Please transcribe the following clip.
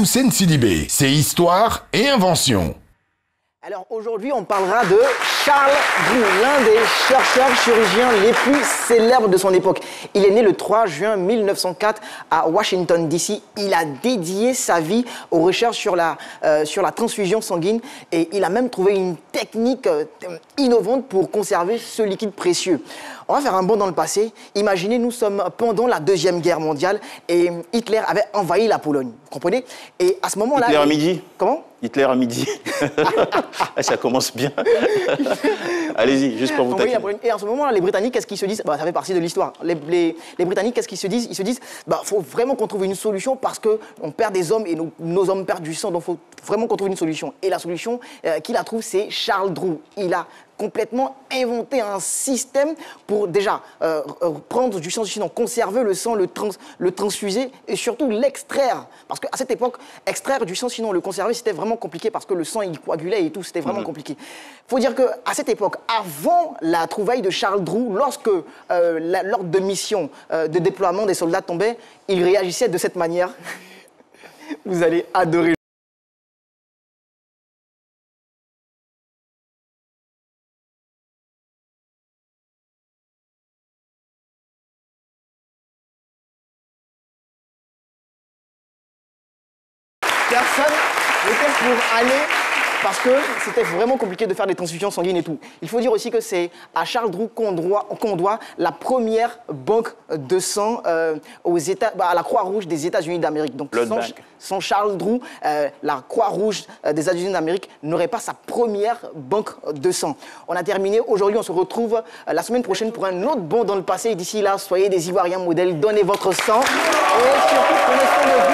Thémoussen Sidibé, c'est histoire et invention. Alors aujourd'hui, on parlera de Charles Drew, l'un des chercheurs chirurgiens les plus célèbres de son époque. Il est né le 3 juin 1904 à Washington, D.C. Il a dédié sa vie aux recherches sur la transfusion sanguine et il a même trouvé une technique innovante pour conserver ce liquide précieux. On va faire un bond dans le passé. Imaginez, nous sommes pendant la Deuxième Guerre mondiale et Hitler avait envahi la Pologne. Vous comprenez? Et à ce moment-là... Hitler à midi. Comment? Hitler à midi. Ça commence bien. Allez-y, juste pour vous taquiner. Et en ce moment-là, les Britanniques, qu'est-ce qu'ils se disent? Ça fait partie de l'histoire. Les Britanniques, qu'est-ce qu'ils se disent? Ils se disent, faut vraiment qu'on trouve une solution parce qu'on perd des hommes et nos hommes perdent du sang. Donc, il faut vraiment qu'on trouve une solution. Et la solution qu'il a trouvée, c'est Charles Drew. Il a complètement inventé un système pour déjà prendre du sang, sinon conserver le sang, le transfuser et surtout l'extraire. Parce qu'à cette époque, extraire du sang, sinon le conserver, c'était vraiment compliqué parce que le sang, il coagulait et tout, c'était vraiment compliqué. Il faut dire qu'à cette époque, avant la trouvaille de Charles Drew, lorsque l'ordre de mission de déploiement des soldats tombait, il réagissait de cette manière. Vous allez adorer. Personne n'était pour aller parce que c'était vraiment compliqué de faire des transfusions sanguines et tout. Il faut dire aussi que c'est à Charles Drew qu'on doit la première banque de sang à la Croix-Rouge des États-Unis d'Amérique. Donc sans Charles Drew, la Croix-Rouge des États-Unis d'Amérique n'aurait pas sa première banque de sang. On a terminé. Aujourd'hui, on se retrouve la semaine prochaine pour un autre bond dans le passé. D'ici là, soyez des Ivoiriens modèles, donnez votre sang et surtout prenez soin de vous.